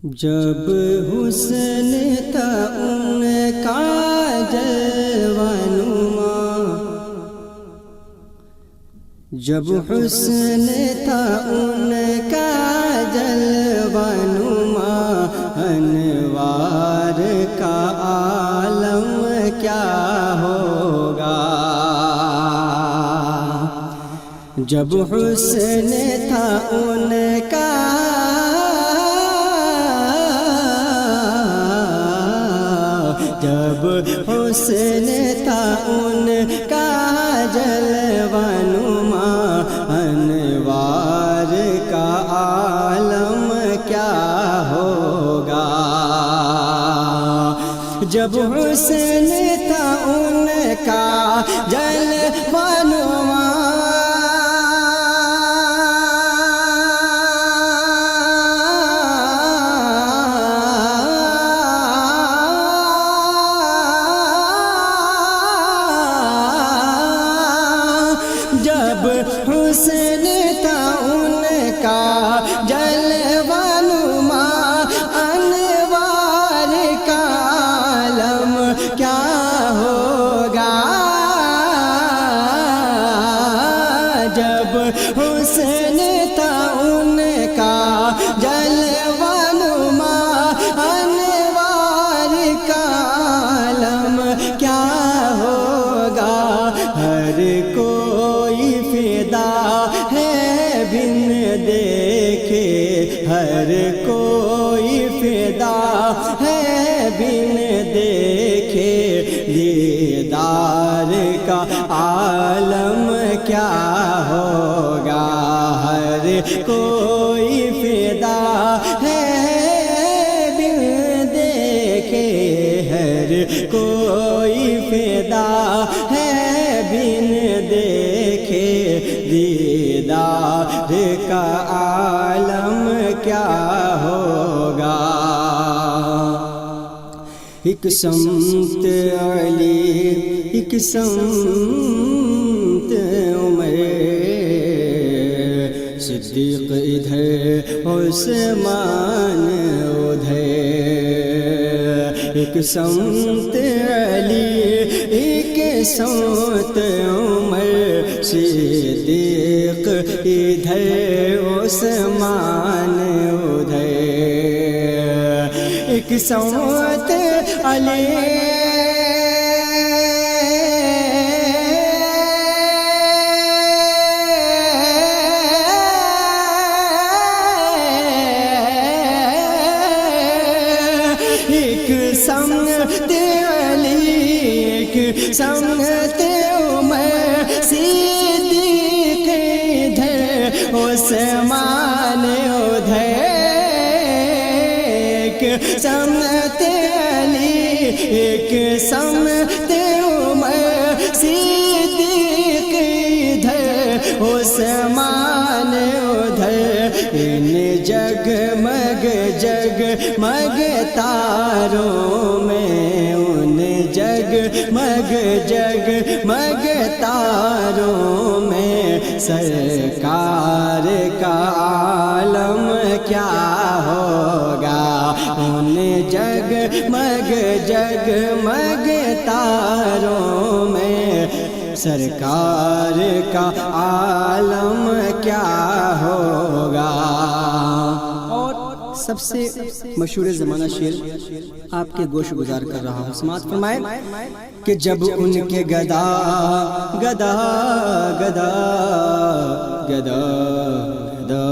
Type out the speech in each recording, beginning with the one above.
جب حسن تھا ان کا جلوہ نما، جب حسن تھا ان کا جلوہ نما، انوار کا عالم کیا ہوگا۔ جب حسن تھا ان کا جب حسن تھا ان کا جلوہ نما، انوار کا عالم کیا ہوگا۔ جب حسن تھا ان کا جلوہ نما، جب حسن تھا ان کا جلوہ نما، انوار کا عالم کیا ہوگا۔ جب حسن تھا ان کا جلوہ نما، انوار کا عالم کیا ہوگا۔ ہر کوئی فدا ہے بن دیکھے، ہر کوئی فدا ہے بن دیکھے، دیدار کا عالم کیا ہوگا۔ ہر کوئی فدا ہے بن دیکھے، ہر کوئی فدا ہے بن دیکھے، دیدار کا عالم کیا ہوگا۔ ایک سمت علی، ایک سمت عمر، صدیق ادھر عثمان ادھر۔ ایک سمت علی، ایک سمت عمر، صدیق ادھر عثمان ادھر۔ ایک سمت علی، ایک سمت علی، ایک سمت عمر، صدیق ادھر عثمان ادھر۔ ایک سمت علی، ایک سمت عمر، صدیق ادھر عثمان ادھر۔ ان جگمگ جگمگ تاروں میں، ان جگمگ جگمگ تاروں میں، سرکار کا عالم کیا ہوگا۔ ان جگمگ جگمگ تاروں میں، سرکار کا عالم کیا ہوگا۔ اور سب سے مشہور زمانہ شعر آپ کے گوش گزار کر رہا ہوں، سماعت فرمائے کہ جب ان کے گدا گدا گدا گدا گدا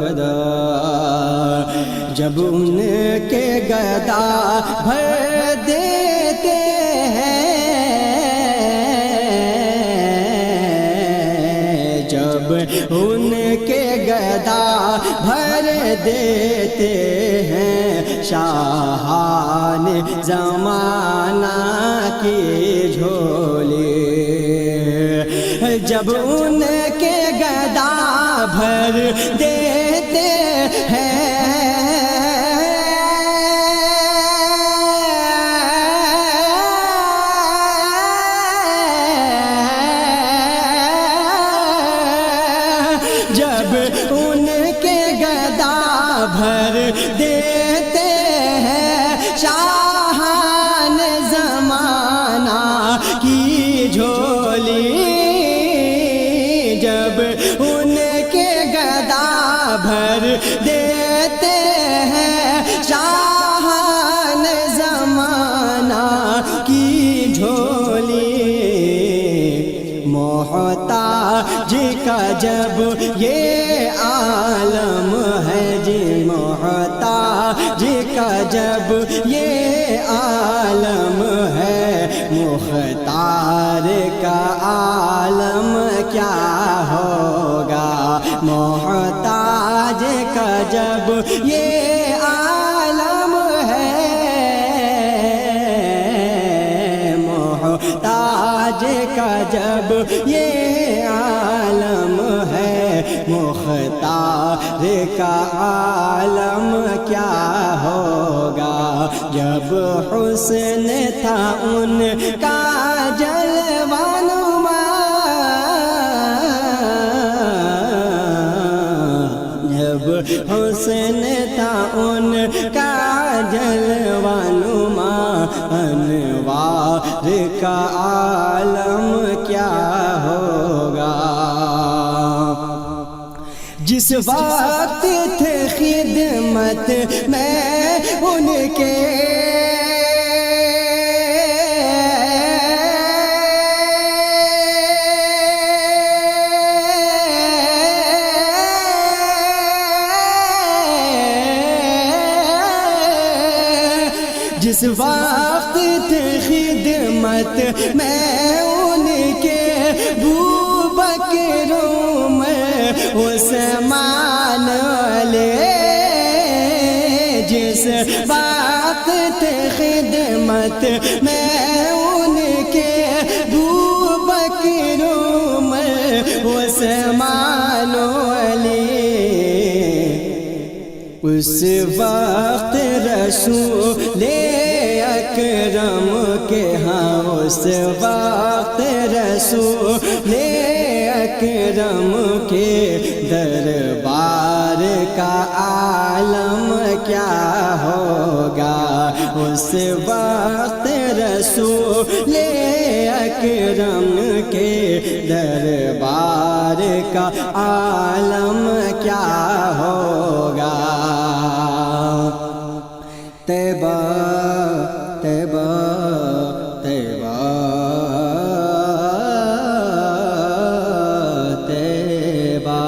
گدا، جب ان کے گدا بھر دیتے ہیں، جب ان کے گدا بھر دیتے ہیں، شاہان زمانہ کی جھولی، جب ان کے گدا بھر دیتے ہیں، جب ان کے گدا بھر بھر دیتے ہیں شاہان زمانہ کی جھولی جب ان کے گدا بھر دیتے ہیں شاہان زمانہ کی جھولی محتاج کا جب یہ عالم ہے جی محتاج کا جب یہ عالم ہے مختار کا عالم کیا ہوگا محتاج کا جب یہ عالم ہے محتاج کا جب یہ عالم ہے مختار کا عالم کیا ہوگا جب حسن تھا ان کا جلوہ نما جب حسن تھا ان کا جلوہ نما انوار کا عالم کیا ہوگا جس وقت تھے خدمت میں ان کے جس وقت تھے خدمت میں ان کے بکروں میں عثمان لے جس وقت تھے خدمت میں ان کے بکروں میں عثمان لے اس وقت رسول اکرم کے ہاں اس وقت رسول اکرم کے دربار کا عالم کیا ہوگا اس وقت رسول اکرم کے دربار کا عالم کیا ہوگا طیبہ طیبہ طیبہ طیبہ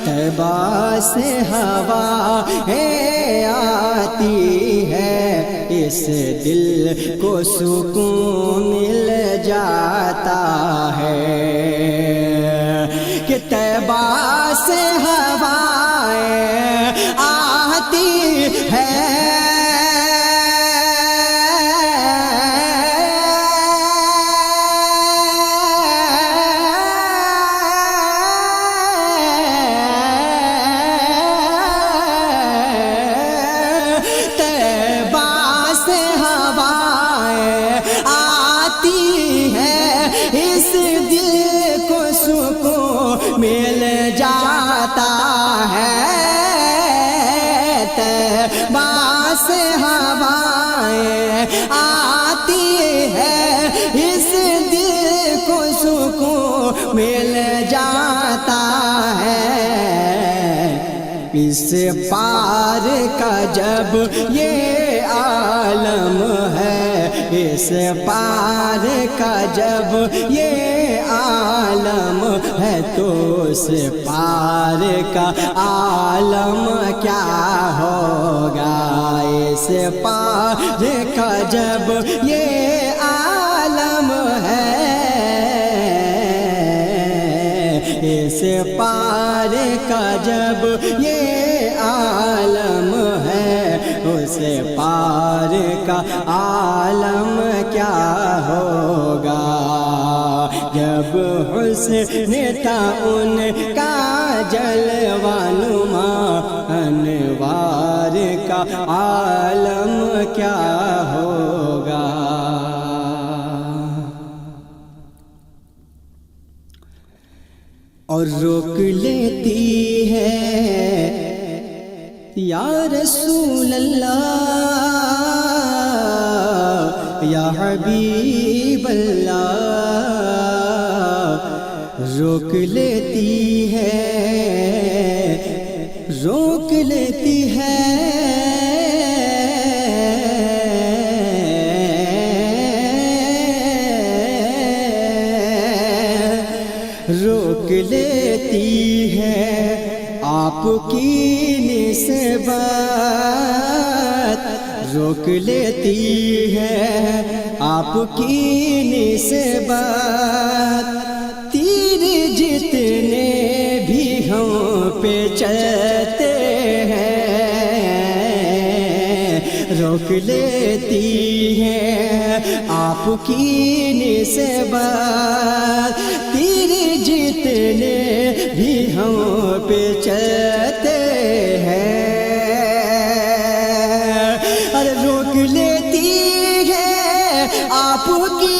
طیبہ سے ہوا آتی ہے اس دل کو سکون مل جاتا ہے کہ طیبہ سے ہوائیں آتی ہے مل جاتا ہے طیبہ سے ہوائیں آتی ہے اس دل کو سکون مل جاتا ہے اس پار کا جب یہ عالم ہے اس پار کا جب یہ عالم ہے تو اس پار کا عالم کیا ہوگا اس پار کا جب یہ عالم ہے اس پار کا جب یہ عالم ہے اس پار کا عالم کیا ہوگا جب حسن تھا ان کا جلوہ نما انوار کا عالم کیا ہوگا اور روک لیتی ہے یا رسول اللہ یا حبیب اللہ، روک لیتی ہے، روک لیتی ہے، روک لیتی ہے آپ کی نسبت، روک لیتی ہے آپ کی نسبت، تیر جتنے بھی ہم پہ چلتے ہیں، روک لیتی ہے آپ کی نسبت، تیر جتنے بھی ہم پہ چلتے ہیں، ارے روک لیتی ہے آپ کی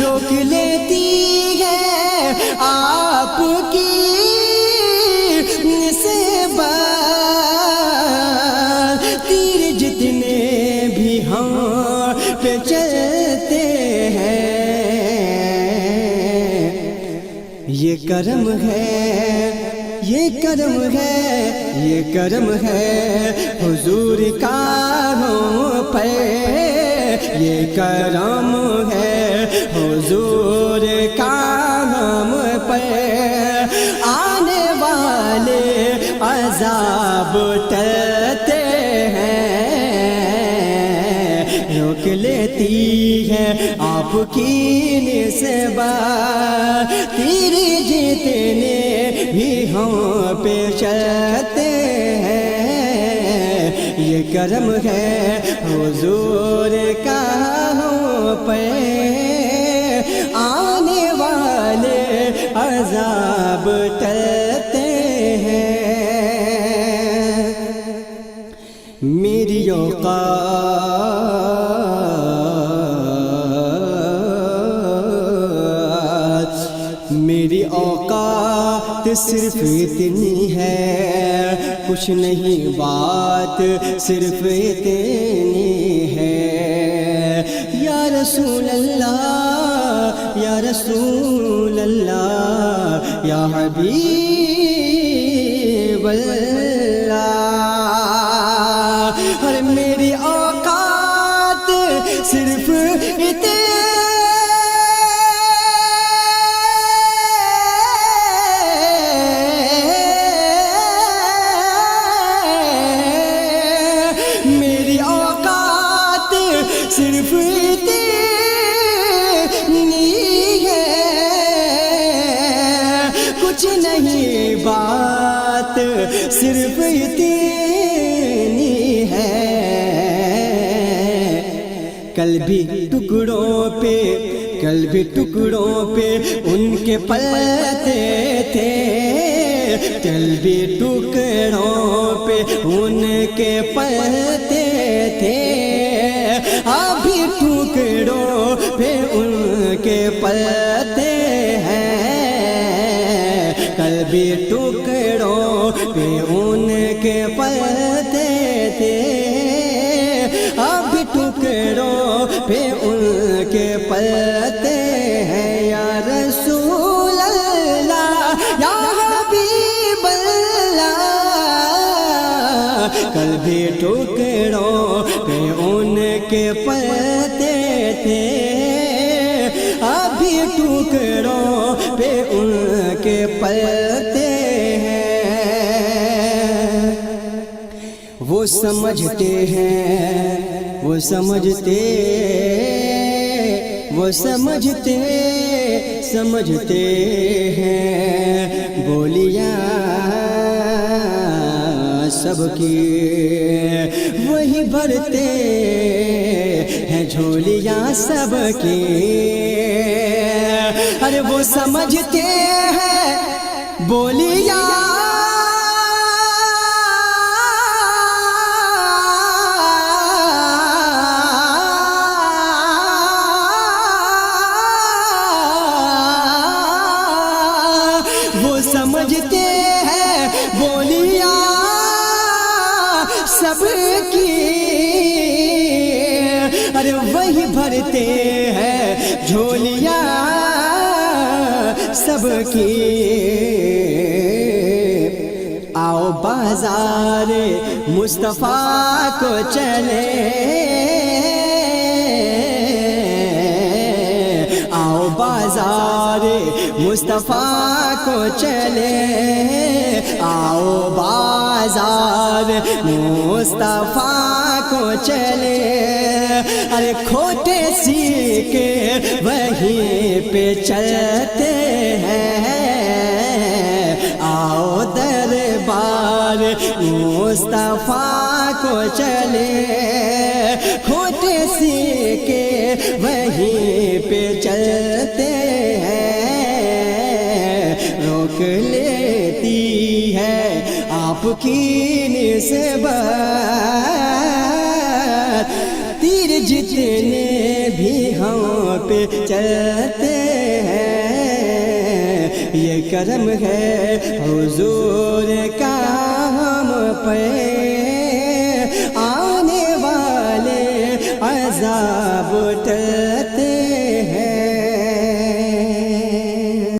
روک لیتی ہے آپ کی نسبت، تیر جتنے بھی ہم پہ چلتے ہیں، یہ کرم ہے، یہ کرم ہے، یہ کرم ہے حضور کا ہم پہ، یہ کرم ہے حضور کا ہم پہ، آنے والے عذاب ٹلتے ہیں، روک لیتی ہے آپ کی نسبت، تیر جتنے بھی ہم پہ چلتے ہیں، یہ کرم ہے حضور کا ہم پہ، آنے والے عذاب ٹلتے ہیں، میری اوقات میری اوقات صرف اتنی ہے، کچھ نہیں بات صرف اتنی ہے، یا رسول اللہ یا رسول اللہ یا حبیب اللہ، اور میری اوقات صرف اتنی صرف اتنی ہے، کچھ نہیں بات صرف اتنی ہے، کل بھی ٹکڑوں پہ، کل بھی ٹکڑوں پہ ان کے پلتے تھے، کل بھی ٹکڑوں پہ ان کے پلتے تھے، ابھی ٹکڑوں پہ ان کے پلتے ہیں، کل بھی ٹکڑوں پہ ان کے پلتے تھے، ابھی ٹکڑوں پہ ان کے پلتے ہیں، یا رسول اللہ یا حبیب اللہ، کل بھی ٹکڑوں پہ ان کے پلتے تھے، ابھی ٹکڑوں پہ ان کے پلتے ہیں، وہ سمجھتے ہیں، وہ سمجھتے، وہ سمجھتے سمجھتے ہیں بولیاں سب کی، وہی بھرتے ہیں جھولیاں سب کی، ارے وہ سمجھتے ہیں بولیاں سب کی، ارے وہی بھرتے ہیں جھولیاں سب کی۔ آؤ بازار مصطفیٰ کو چلے، آؤ بازار مصطفیٰ کو چلے، آؤ بازار مصطفیٰ کو چلے، ارے کھوٹے سیکھے وہیں پہ چلتے ہیں، آؤ دربار مصطفیٰ کو چلے، کھوٹے سیکھے وہیں پہ چلتے ہیں، روک لیتی ہے آپ کی نسبت، تیر جتنے بھی ہم پہ چلتے ہیں، یہ کرم ہے حضور کا ہم پہ۔